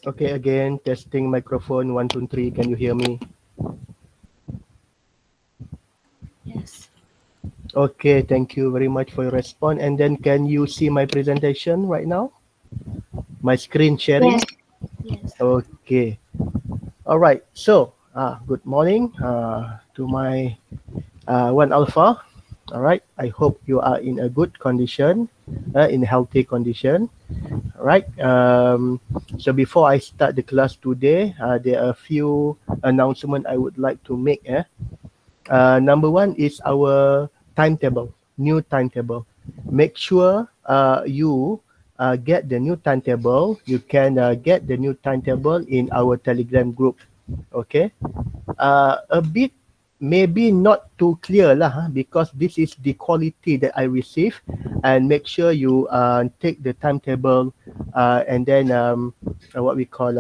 Okay, again, testing microphone 1, 2, 3. Can you hear me? Yes. Okay, thank you very much for your response. And then can you see my presentation right now? My screen sharing? Yes. Yes. Okay. All right. So, good morning to my one alpha. All right. I hope you are in a good condition, in healthy condition. All right. So before I start the class today, there are a few announcements I would like to make. Number one is our timetable, new timetable. Make sure you get the new timetable. You can get the new timetable in our Telegram group. Okay. A bit maybe not too clear lah, because this is the quality that I receive, and make sure you take the timetable and then what we call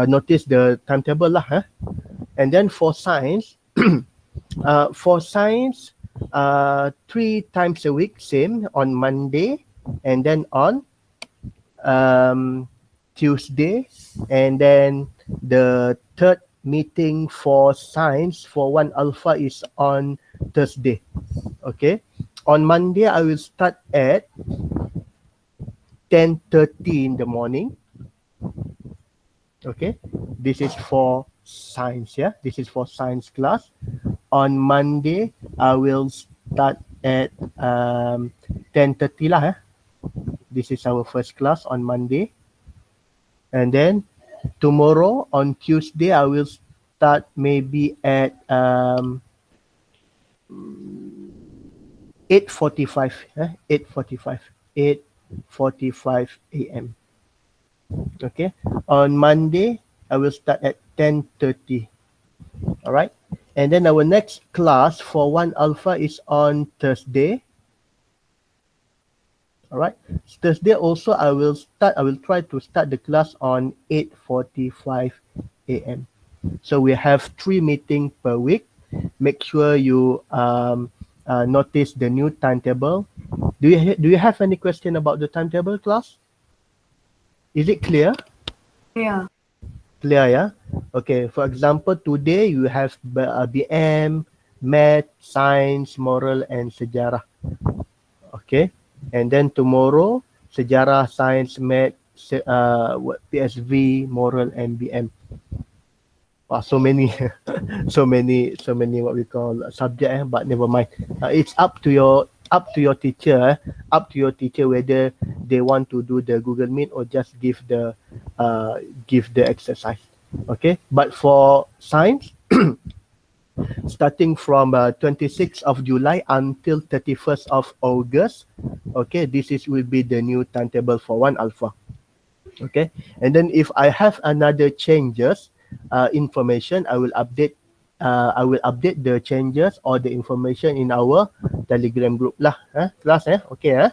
notice the timetable lah, and then for science. For science, 3 times a week, same on Monday, and then on Tuesday, and then the third meeting for science for one alpha is on Thursday. Okay, on Monday I will start at 10:30 in the morning. Okay, this is for science. Yeah, this is for science class. On Monday I will start at 10:30 lah. This is our first class on Monday, and then tomorrow on Tuesday I will start maybe at 8:45. 8:45 a.m. Okay. On Monday I will start at 10:30. All right. And then our next class for one alpha is on Thursday. All right. Thursday also I will try to start the class on 8:45 a.m. So we have 3 meetings per week. Make sure you notice the new timetable. Do you have any question about the timetable, class? Is it clear? Yeah. Clear, yeah? Okay, for example, today you have BM, Math, Science, Moral, and Sejarah. Okay, and then tomorrow, Sejarah, Science, Math, PSV, Moral, and BM. Wow, so many, so many what we call subject, but never mind. It's up to your teacher, up to your teacher whether they want to do the Google Meet or just give the exercise. Okay, but for science, starting from 26th of July until 31st of August, okay, this is will be the new timetable for one alpha. Okay, and then if I have another changes information, I will update the changes or the information in our Telegram group lah, class, okay,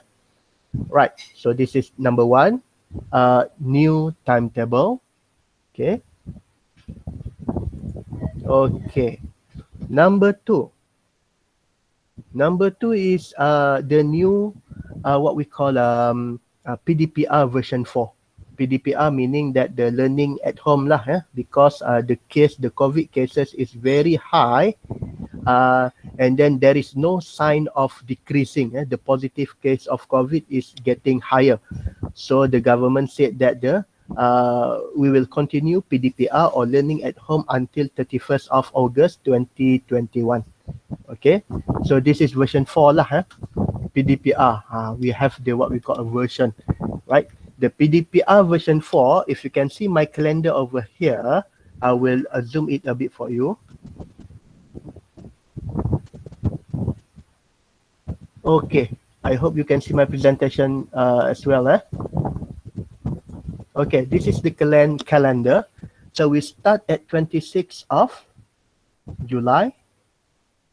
right. So this is number one, new timetable. Okay. Okay. Number two is the new what we call PDPR version 4. PDPR meaning that the learning at home lah, because the COVID cases is very high, and then there is no sign of decreasing. The positive case of COVID is getting higher. So the government said that we will continue PDPR or learning at home until 31st of August 2021. Okay, so this is version 4 lah, PDPR. We have the what we call a version, right? The PDPR version 4, if you can see my calendar over here, I will zoom it a bit for you. Okay, I hope you can see my presentation as well. Okay, this is the calendar. So we start at 26th of July,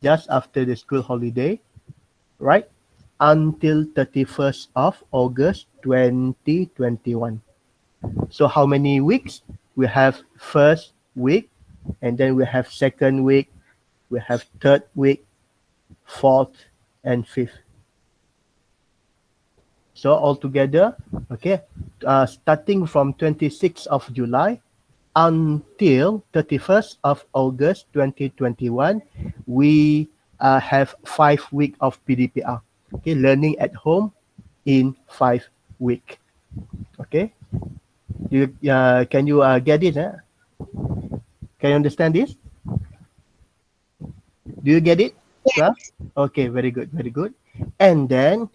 just after the school holiday, right? Until 31st of August 2021. So how many weeks? We have first week, and then we have second week, we have third week, fourth, and fifth. So altogether, okay, starting from 26th of July until 31st of August 2021, we have 5 weeks of PDPR. Okay, learning at home in 5 weeks. Okay, you can you get it? Can you understand this? Do you get it, class? Yes. Okay, very good, very good. And then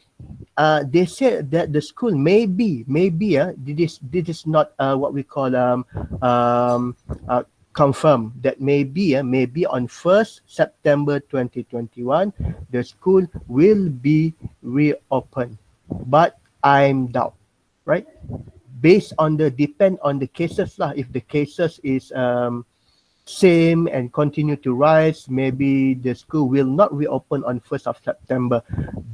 they said that the school maybe this is not what we call confirm that maybe on 1st September 2021 the school will be reopened, but I'm doubt, right? Based on the depend on the cases lah. If the cases is same and continue to rise, maybe the school will not reopen on 1st of September.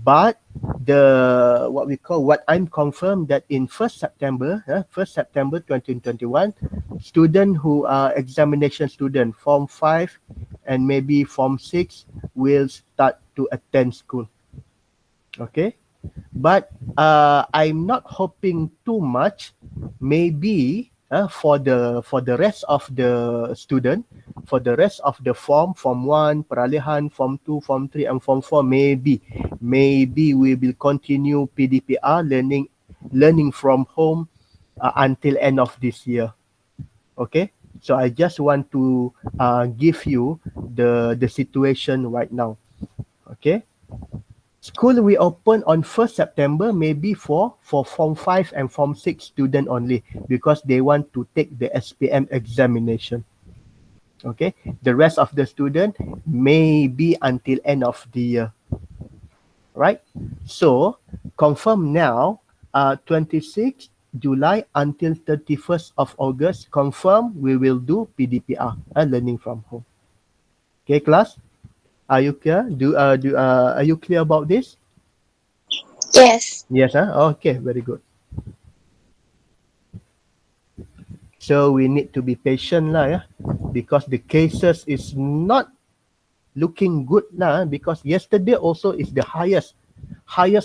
But the what I'm confirmed that in 1st September, 1st September 2021, student who are examination student Form 5 and maybe Form 6 will start to attend school. Okay, but I'm not hoping too much. Maybe for the rest of the student, for the rest of the Form 1, peralihan, Form 2, Form 3, and Form 4, maybe we will continue PDPR learning from home until end of this year. Okay, so I just want to give you the situation right now. Okay. School reopen on 1st September maybe for Form 5 and Form 6 student only because they want to take the SPM examination. Okay, the rest of the student maybe until end of the year, right? So confirm now, 26 July until 31st of August, confirm we will do PDPR, learning from home. Okay, class, are you clear? Are you clear about this? Yes. Yes, okay, very good. So we need to be patient lah, yeah, because the cases is not looking good lah. Because yesterday also is the highest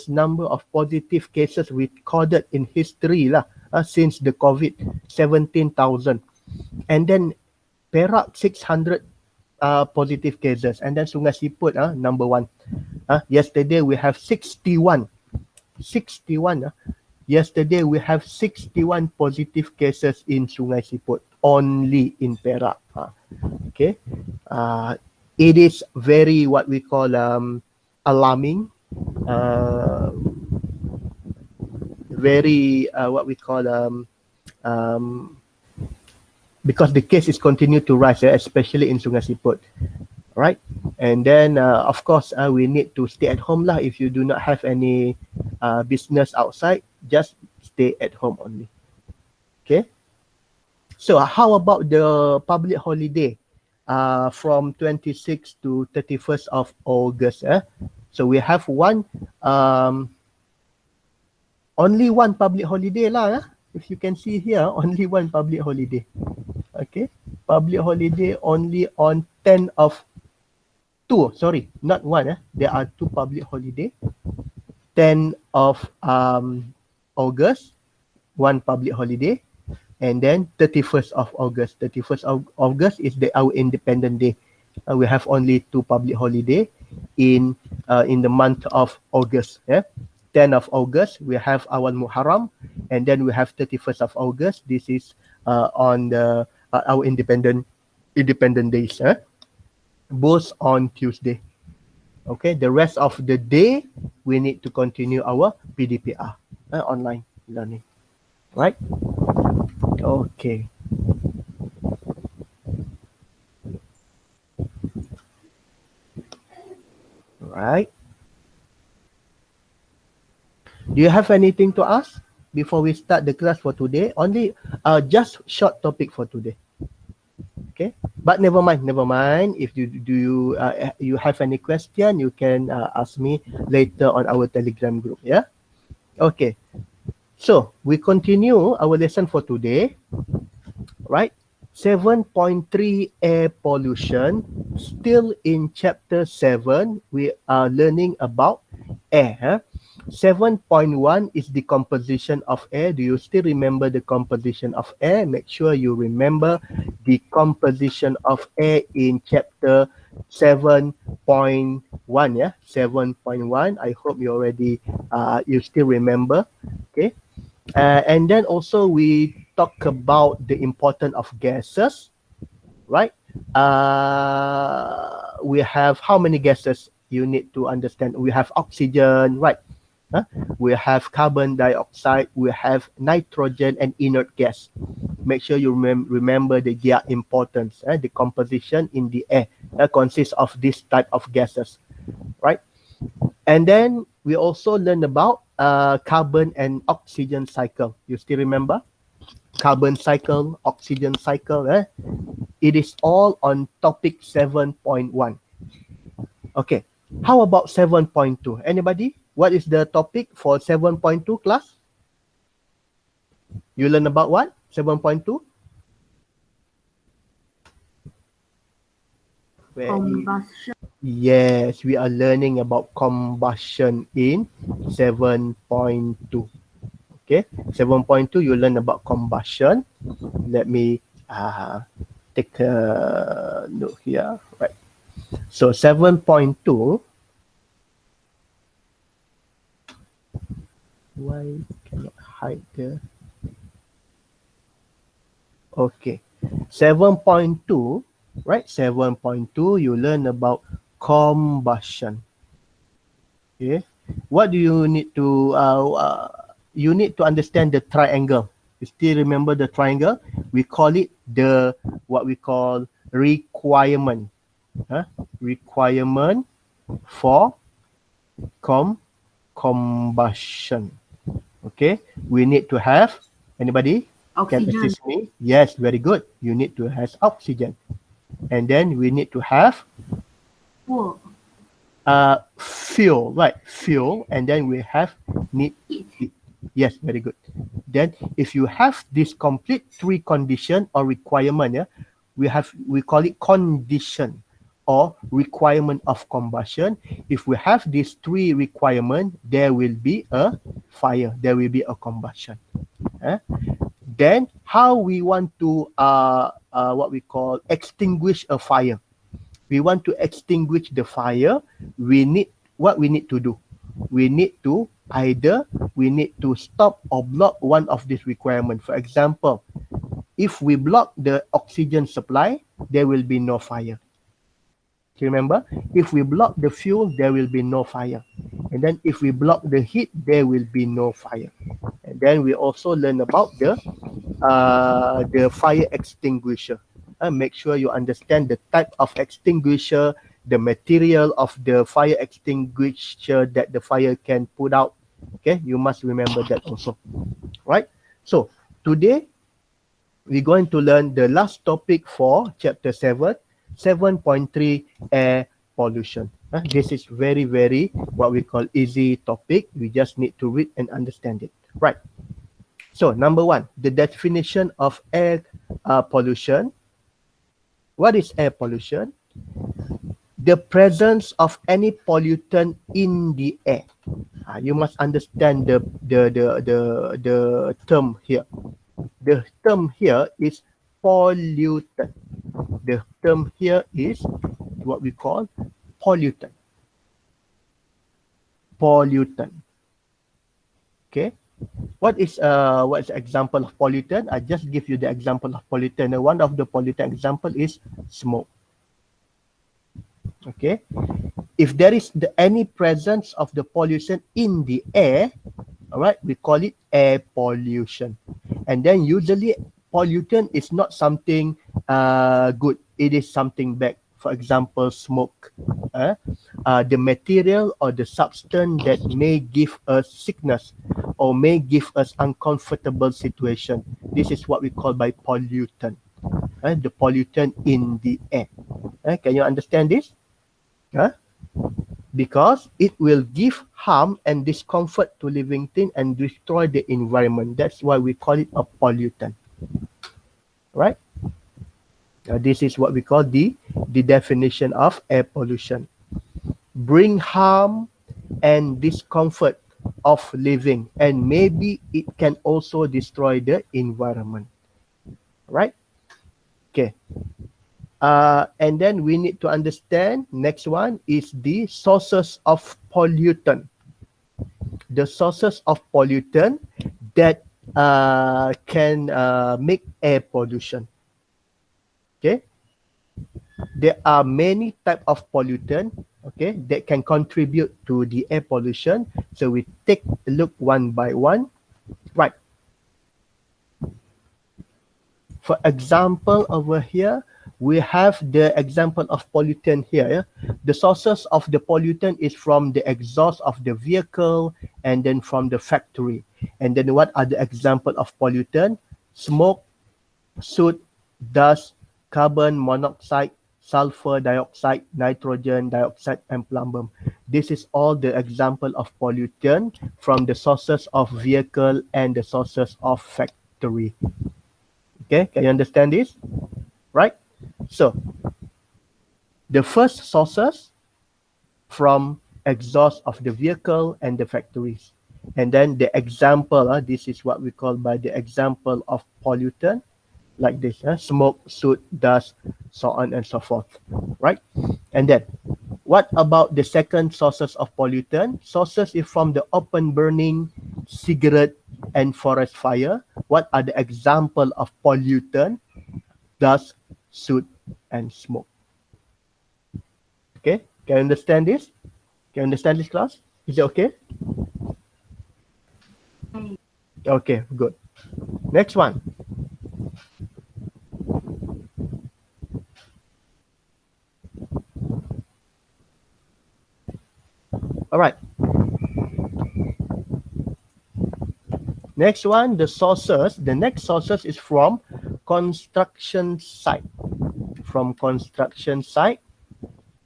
number of positive cases recorded in history lah, since the COVID, 17,000, and then Perak 600 positive cases, and then Sungai Siput number one. Yesterday we have 61. Yesterday we have 61 positive cases in Sungai Siput, only in Perak. Okay, it is very what we call alarming, very what we call because the case is continue to rise, especially in Sungai Siput, right? And then of course we need to stay at home lah. If you do not have any business outside, just stay at home only. Okay, so how about the public holiday from 26th to 31st of August? So we have only one public holiday lah. If you can see here, only one public holiday. Okay, public holiday only on 10 of 2, sorry, not one. There are 2 public holiday. 10 of August, one public holiday, and then 31st of August. 31st of August is our Independent Day. We have only 2 public holiday in the month of August. 10 of August we have our Muharram, and then we have 31st of August. This is on the our Independent Days. Both on Tuesday. Okay, the rest of the day we need to continue our PDPR, online learning, right? Okay. Right. Do you have anything to ask before we start the class for today? Only just short topic for today. Okay, but never mind. If you have any question, you can ask me later on our Telegram group. Yeah. Okay. So we continue our lesson for today. Right. 7.3 air pollution. Still in chapter 7, we are learning about air. 7.1 is the composition of air. Do you still remember the composition of air? Make sure you remember the composition of air in chapter 7.1. Yeah, 7.1. I hope you already you still remember. Okay. And then also we talk about the importance of gases, right? We have how many gases you need to understand? We have oxygen, right? Huh? We have carbon dioxide, we have nitrogen and inert gas. Make sure you remember their importance. The composition in the air consists of this type of gases, right? And then we also learn about carbon and oxygen cycle. You still remember? Carbon cycle, oxygen cycle. It is all on topic 7.1. Okay. How about 7.2? Anybody? What is the topic for 7.2 class? You learn about what? 7.2? Combustion. Yes, we are learning about combustion in 7.2. Okay, 7.2 you learn about combustion. Let me take a note here. Right. So 7.2. Why cannot hide the? Okay. 7.2, right? 7.2 you learn about combustion. Okay. What do you need to you need to understand the triangle. You still remember the triangle? We call it the what we call requirement. Requirement for combustion. Okay, we need to have anybody can Oxygen. assist me. Yes, very good. You need to have oxygen, and then we need to have Fuel. fuel, right? Fuel, and then we have need heat. Yes, very good. Then if you have this complete three condition or requirement, we call it condition or requirement of combustion. If we have these three requirement, there will be a fire. There will be a combustion. Then how we want to what we call extinguish a fire. We want to extinguish the fire. We need to do. We need to stop or block one of these requirements. For example, if we block the oxygen supply, there will be no fire. Do you remember? If we block the fuel, there will be no fire. And then if we block the heat, there will be no fire. And then we also learn about the fire extinguisher. Make sure you understand the type of extinguisher, the material of the fire extinguisher that the fire can put out. Okay, you must remember that also, right? So today we're going to learn the last topic for chapter 7, 7.3 air pollution. This is very, very what we call easy topic. We just need to read and understand it, right? So number one, the definition of air pollution. What is air pollution? The presence of any pollutant in the air. You must understand the term here. The term here is pollutant. The term here is what we call pollutant. Pollutant. Okay. What's the example of pollutant? I just give you the example of pollutant. And one of the pollutant example is smoke. Okay. If there is any presence of the pollution in the air, all right, we call it air pollution. And then usually pollutant is not something good. It is something bad. For example, smoke. The material or the substance that may give us sickness or may give us uncomfortable situation. This is what we call by pollutant. The pollutant in the air. Can you understand this? Because it will give harm and discomfort to living things and destroy the environment. That's why we call it a pollutant. Right? This is what we call the definition of air pollution. Bring harm and discomfort of living, and maybe it can also destroy the environment. Right? Okay. And then we need to understand, next one is the sources of pollutant. The sources of pollutant that can make air pollution. Okay. There are many type of pollutant, okay, that can contribute to the air pollution. So we take a look one by one. Right. For example, over here, we have the example of pollutant here. The sources of the pollutant is from the exhaust of the vehicle and then from the factory. And then what are the example of pollutant? Smoke, soot, dust, carbon monoxide, sulfur dioxide, nitrogen dioxide, and plumbum. This is all the example of pollutant from the sources of vehicle and the sources of factory. Okay, can you understand this? Right? So, the first sources from exhaust of the vehicle and the factories. And then the example, this is what we call by the example of pollutant, like this, smoke, soot, dust, so on and so forth, right? And then, what about the second sources of pollutant? Sources is from the open burning, cigarette, and forest fire. What are the example of pollutant? Dust, soot, and smoke. Okay, can you understand this? Can you understand this, class? Is it okay? Okay, good. Next one. All right. Next one, the sources. The next sources is from construction site. From construction site,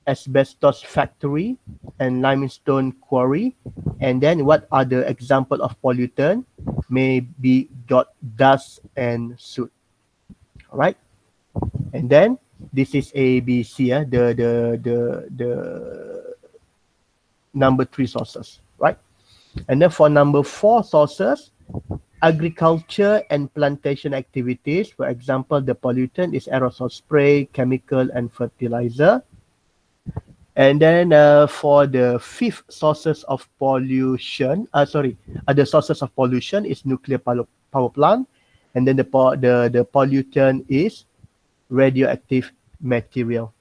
asbestos factory, and limestone quarry. And then what are the example of pollutant? Maybe dust and soot. All right. And then this is A, B, C. The number 3 sources, right? And then for number 4 sources, agriculture and plantation activities. For example, the pollutant is aerosol spray, chemical, and fertilizer. And then for the 5th sources of pollution, the sources of pollution is nuclear power plant. And then the pollutant is radioactive material.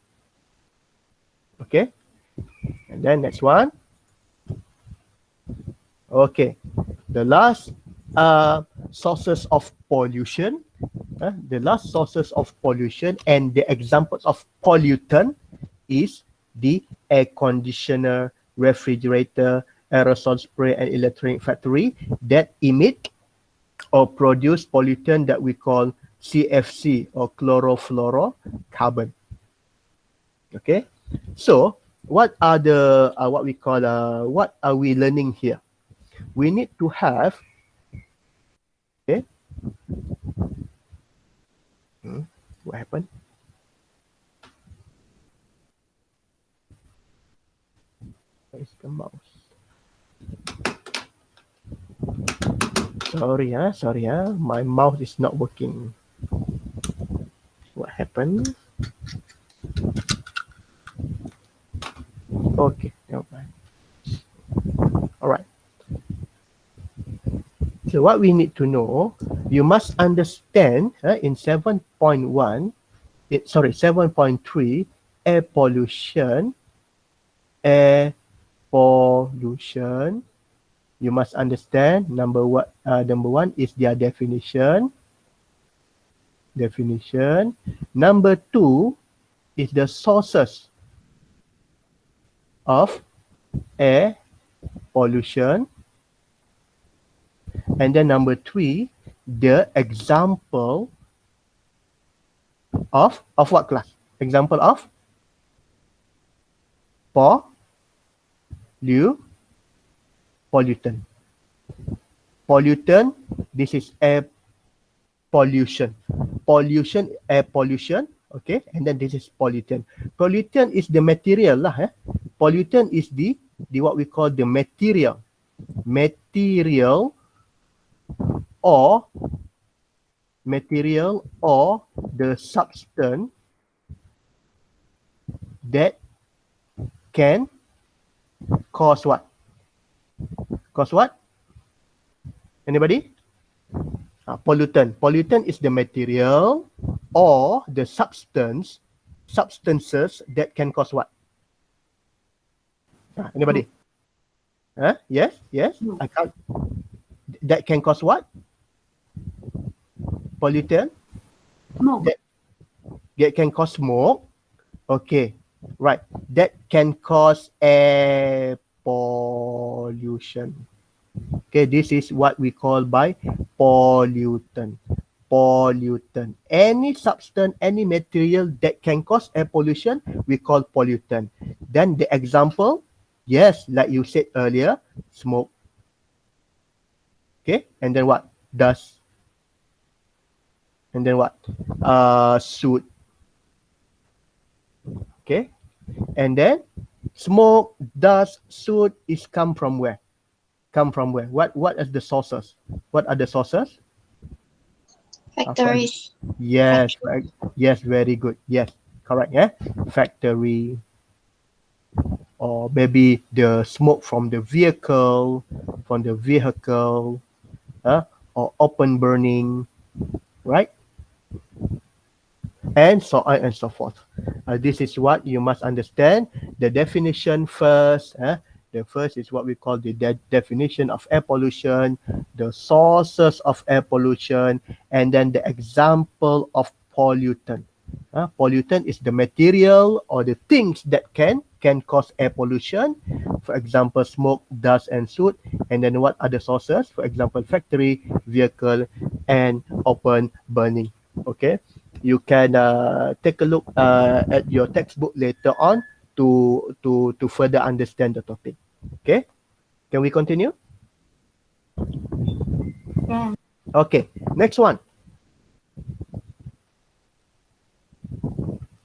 Okay. And then next one. Okay. The last sources of pollution. The last sources of pollution and the examples of pollutant is the air conditioner, refrigerator, aerosol spray, and electronic factory that emit or produce pollutant that we call CFC or chlorofluorocarbon. Okay, so what are the what are we learning here? We need to have, okay, what happened? Where is the mouse? Sorry, my mouse is not working. What happened? Okay, okay. All right. So what we need to know, you must understand in 7.1, 7.3, air pollution. Air pollution. You must understand number one is their definition. Number 2 is the sources of air pollution. And then number 3, the example of what class? Example of pollutant. Pollutant, this is air pollution. Air pollution, okay? And then this is pollutant. Pollutant is the material lah. Pollutant is the what we call the material. material or the substance that can cause what? Cause what? Anybody? Pollutant. Pollutant is the material or the substances that can cause what? Anybody? Yes, yes. No. I can't. That can cause what? Pollutant. Smoke. That can cause smoke. Okay, right. That can cause air pollution. Okay, this is what we call by pollutant. Pollutant. Any substance, any material that can cause air pollution, we call pollutant. Then the example, yes, like you said earlier, smoke. Okay, and then what? Dust. And then what? Soot. Okay, and then smoke, dust, soot is come from where? Come from where? What is the sources? What are the sources? Factories. Yes, right. Yes, very good. Yes, correct. Yeah, factory, or maybe the smoke from the vehicle, or open burning, right? And so on and so forth. This is what you must understand. The definition first. The first is what we call the definition of air pollution, the sources of air pollution, and then the example of pollutant. Pollutant is the material or the things that can cause air pollution. For example, smoke, dust, and soot. And then what are the sources? For example, factory, vehicle, and open burning. Okay, you can take a look at your textbook later on to further understand the topic. Okay, can we continue? Yes. Okay, next one.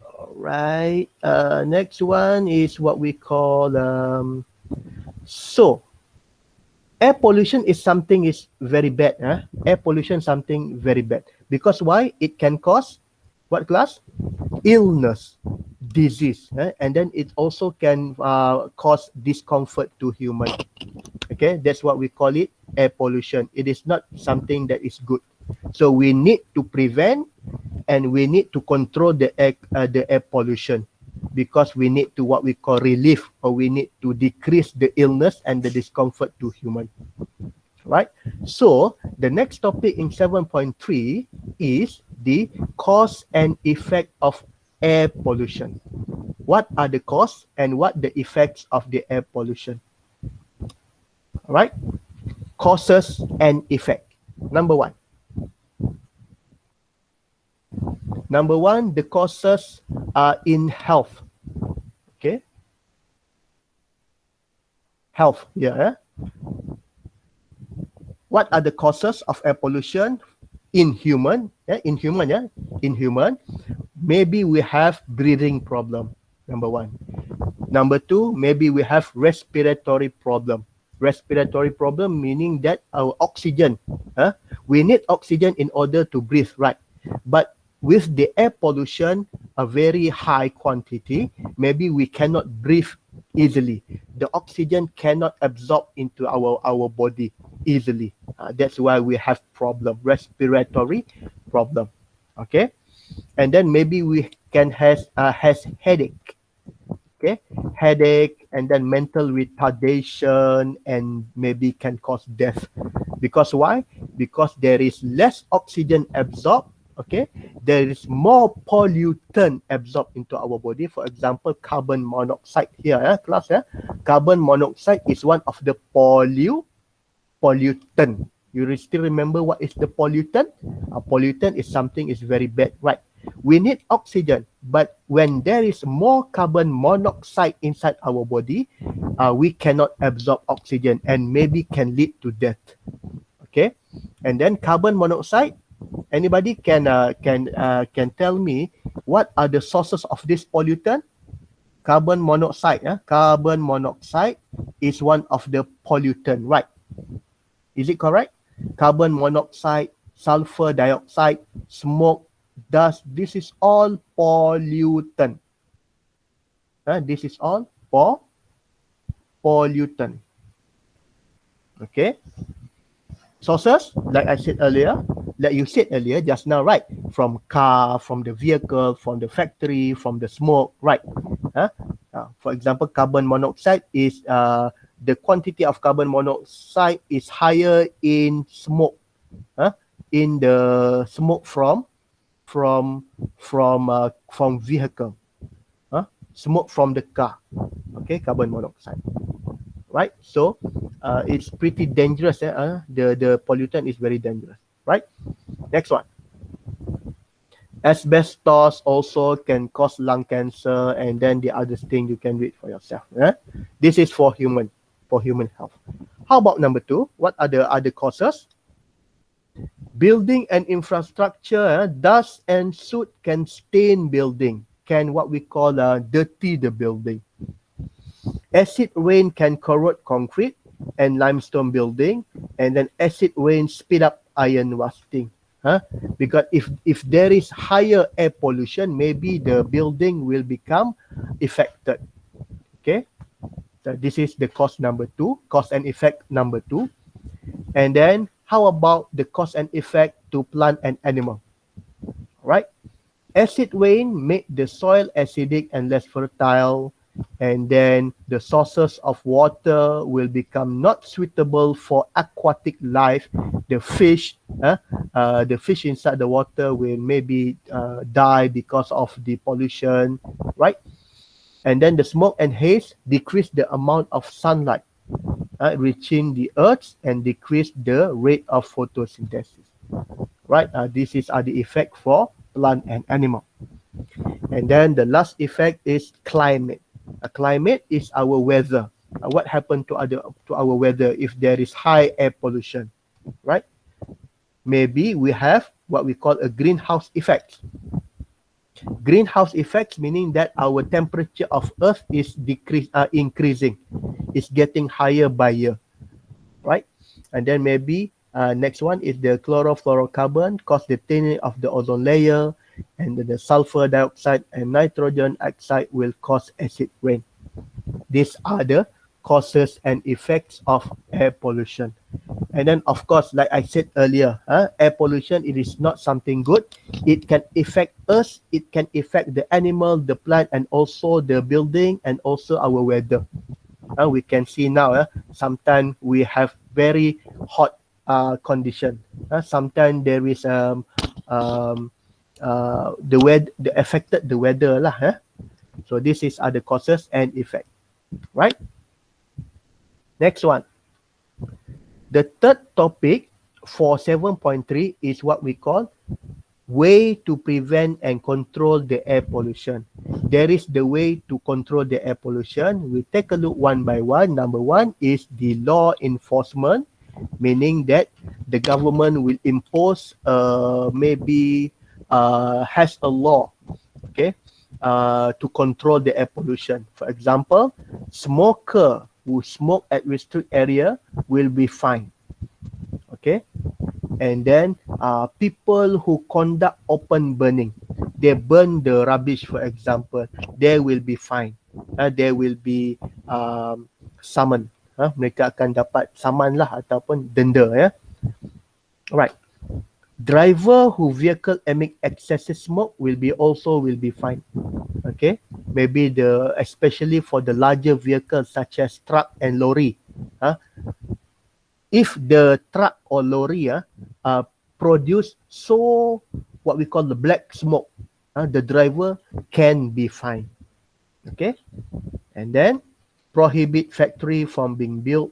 All right, next one is what we call so air pollution is something is very bad. Air pollution something very bad because why? It can cause what class? Illness, disease, and then it also can cause discomfort to human. Okay, that's what we call it, air pollution. It is not something that is good. So we need to prevent and we need to control the air pollution because we need to what we call relief, or we need to decrease the illness and the discomfort to human. Right? So the next topic in 7.3 is the cause and effect of air pollution. What are the cause and what the effects of the air pollution? All right? Causes and effect. Number one, the causes are in health. Okay? Health, yeah. What are the causes of air pollution in human? In human, maybe we have breathing problem. Number one. Number two, maybe we have respiratory problem. Respiratory problem meaning that our oxygen, we need oxygen in order to breathe, right? But with the air pollution, a very high quantity, maybe we cannot breathe easily. The oxygen cannot absorb into our body easily. That's why we have problem, respiratory problem. Okay, and then maybe we can has headache. Okay, headache, and then mental retardation, and maybe can cause death. Because why? Because there is less oxygen absorbed. Okay, there is more pollutant absorbed into our body. For example, carbon monoxide here, class. Carbon monoxide is one of the pollutant. You still remember what is the pollutant? A pollutant is something is very bad, right? We need oxygen, but when there is more carbon monoxide inside our body, we cannot absorb oxygen and maybe can lead to death. Okay, and then carbon monoxide. Anybody can tell me what are the sources of this pollutant? carbon monoxide. Carbon monoxide is one of the pollutant, right? Is it correct? Carbon monoxide, sulfur dioxide, smoke, dust, this is all pollutant. This is all pollutant. Okay. Sources, like I said earlier, like you said earlier just now, right? From car, from the vehicle, from the factory, from the smoke, right? For example, carbon monoxide is the quantity of carbon monoxide is higher in smoke, in the smoke from vehicle, smoke from the car. Okay, carbon monoxide. Right, so it's pretty dangerous. The pollutant is very dangerous, right? Next one. Asbestos also can cause lung cancer, and then the other thing you can read for yourself. This is for human health. How about number 2? What are the other causes? Building and infrastructure, dust and soot can stain building, can what we call dirty the building. Acid rain can corrode concrete and limestone building, and then acid rain speed up iron rusting. Because if there is higher air pollution, maybe the building will become affected. Okay, so this is the cause number 2, cause and effect number 2. And then how about the cause and effect to plant and animal? Right, acid rain make the soil acidic and less fertile, and then the sources of water will become not suitable for aquatic life. The fish inside the water will maybe die because of the pollution, right? And then the smoke and haze decrease the amount of sunlight reaching the earth and decrease the rate of photosynthesis, right? This is the effect for plant and animal. And then the last effect is climate. Climate is our weather. What happened to our weather if there is high air pollution, right? Maybe we have what we call a greenhouse effect. Greenhouse effect meaning that our temperature of Earth is increasing. It's getting higher by year, right? And then maybe next one is the chlorofluorocarbon, cause the thinning of the ozone layer, and then the sulfur dioxide and nitrogen oxide will cause acid rain. These are the causes and effects of air pollution. And then of course, like I said earlier, air pollution, it is not something good. It can affect us, it can affect the animal, the plant, and also the building, and also our weather. We can see now, sometimes we have very hot condition. Sometimes there is the affected the weather lah. So this is other causes and effect, right? Next one. The third topic for 7.3 is what we call way to prevent and control the air pollution. There is the way to control the air pollution. We take a look one by one. Number 1 is the law enforcement, meaning that the government will impose maybe has a law, okay, to control the air pollution. For example, smoker who smoke at restricted area will be fined, okay. And then people who conduct open burning, they burn the rubbish, for example, they will be fined. They will be summoned. Mereka akan dapat saman lah ataupun denda, ya. Alright. Driver who vehicle emit excessive smoke will be fined. Okay, maybe especially for the larger vehicles such as truck and lorry. If the truck or lorry produce so what we call the black smoke, the driver can be fined. Okay, and then prohibit factory from being built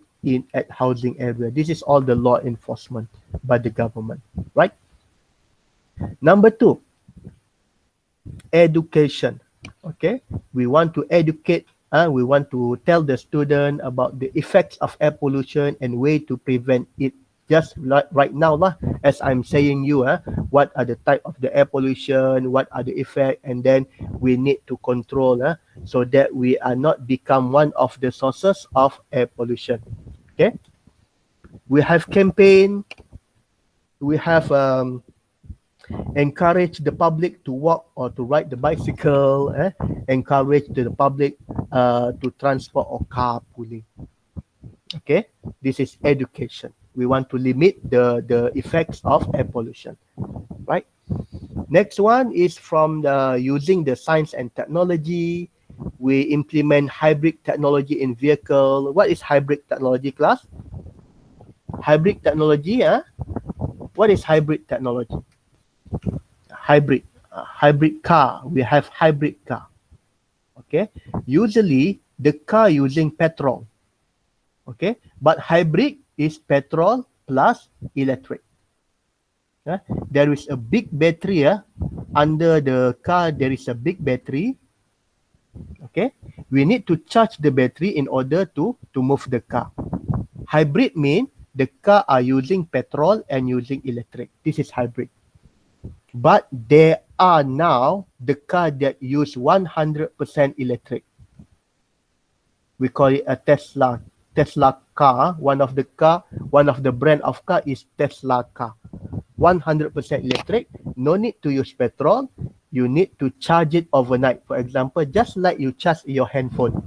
at housing area. This is all the law enforcement by the government, right? Number 2, education. Okay, we want to educate, we want to tell the student about the effects of air pollution and way to prevent it. just like right now lah, as I'm saying you, what are the type of the air pollution, what are the effect, and then we need to control, so that we are not become one of the sources of air pollution. Okay, we have campaign, we have encourage the public to walk or to ride the bicycle, encourage the public to transport or carpooling. Okay, this is education. We want to limit the effects of air pollution, right? Next one is from the using the science and technology. We implement hybrid technology in vehicle. What is hybrid technology, class? Hybrid technology, what is hybrid technology? Hybrid, hybrid car. We have hybrid car. Okay, usually the car using petrol. Okay, but hybrid is petrol plus electric. There is a big battery under the car. There is a big battery. Okay, we need to charge the battery in order to move the car. Hybrid mean the car are using petrol and using electric. This is hybrid. But there are now the car that use 100% electric. We call it a Tesla car. One of the brand of car is Tesla car. 100% electric, no need to use petrol. You need to charge it overnight. For example, just like you charge your handphone.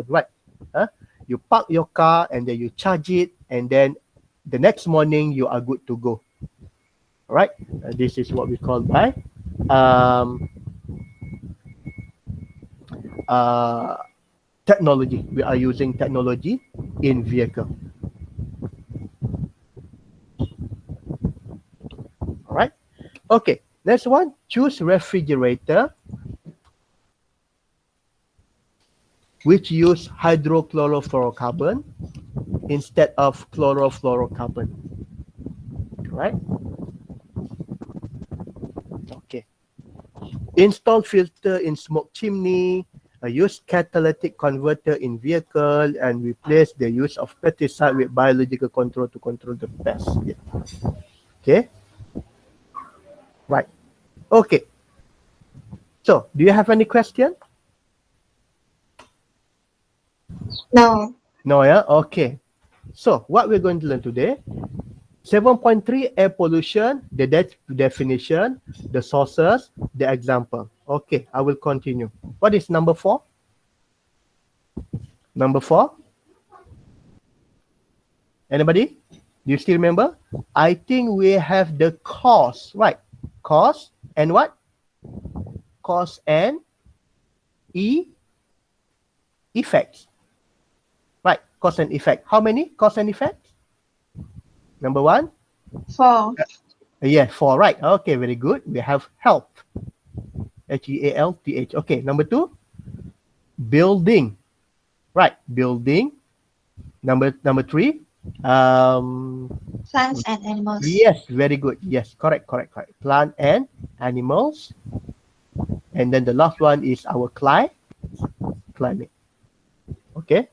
Right? You park your car and then you charge it, and then the next morning you are good to go. All right? This is what we call by technology. We are using technology in vehicle. All right. Okay. Next one. Choose refrigerator which use hydrochlorofluorocarbon instead of chlorofluorocarbon. Right. Okay. Install filter in smoke chimney. Use catalytic converter in vehicle, and replace the use of pesticide with biological control to control the pest. Yeah. Okay. Right. Okay. So, do you have any question? No. No, yeah? Okay. So, what we're going to learn today, 7.3 air pollution, the definition, the sources, the example. Okay, I will continue. What is number 4? Number 4? Anybody? Do you still remember? I think we have the cause, right? Cause and what? Cause and effects. Right, cause and effect. How many cause and effects? Number 1? 4. Yeah, 4, right. Okay, very good. We have health. Health. Okay, number 2? Building. Right, building. Number 3? Plants and animals. Yes, very good. Yes, correct. Plant and animals. And then the last one is our climate. Okay,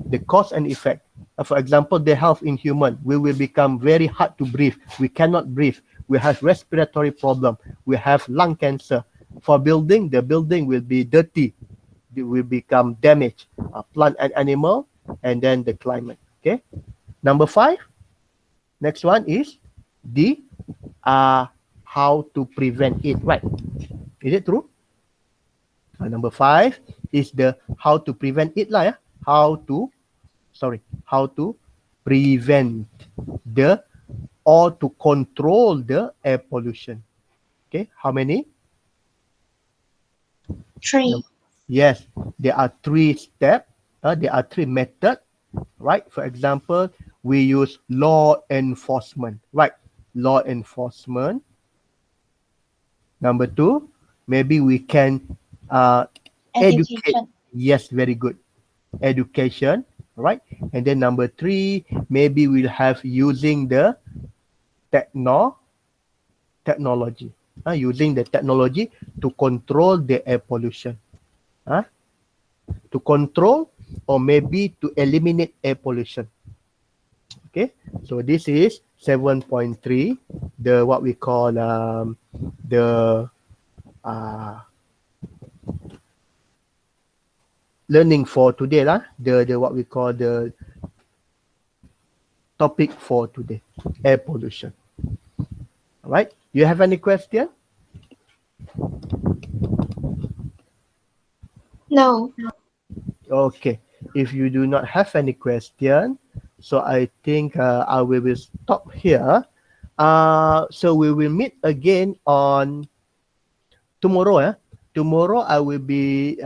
the cause and effect. For example, the health in human, we will become very hard to breathe. We cannot breathe. We have respiratory problem. We have lung cancer. For building, the building will be dirty. It will become damaged. Plant and animal, and then the climate. Okay. Number 5. Next one is the how to prevent it. Right? Is it true? Number 5 is the how to prevent it lah. Yeah? How to prevent or to control the air pollution. Okay, how many? 3. Yes, there are 3 steps. There are 3 methods, right? For example, we use law enforcement, right? Law enforcement. Number 2, maybe we can educate. Yes, very good. Education, right? And then number 3, maybe we'll have using the technology. Using the technology to control the air pollution. To control or maybe to eliminate air pollution. Okay, so this is 7.3, the what we call the learning for today lah, the what we call the topic for today, air pollution. All right, you have any question? No. Okay, if you do not have any question, so I think I will stop here. So we will meet again on tomorrow. Tomorrow I will be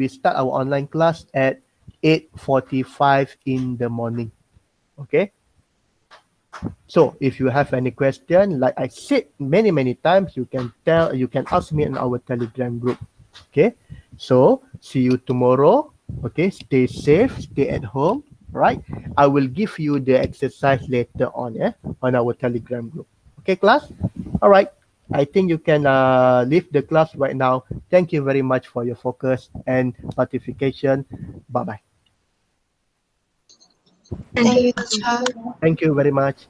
start our online class at 8:45 in the morning. Okay. So if you have any question, like I said many times, you can ask me in our Telegram group. Okay. So see you tomorrow. Okay. Stay safe. Stay at home. Right. I will give you the exercise later on. On our Telegram group. Okay, class. All right. I think you can leave the class right now. Thank you very much for your focus and participation. Bye bye. Thank you, teacher. Thank you very much.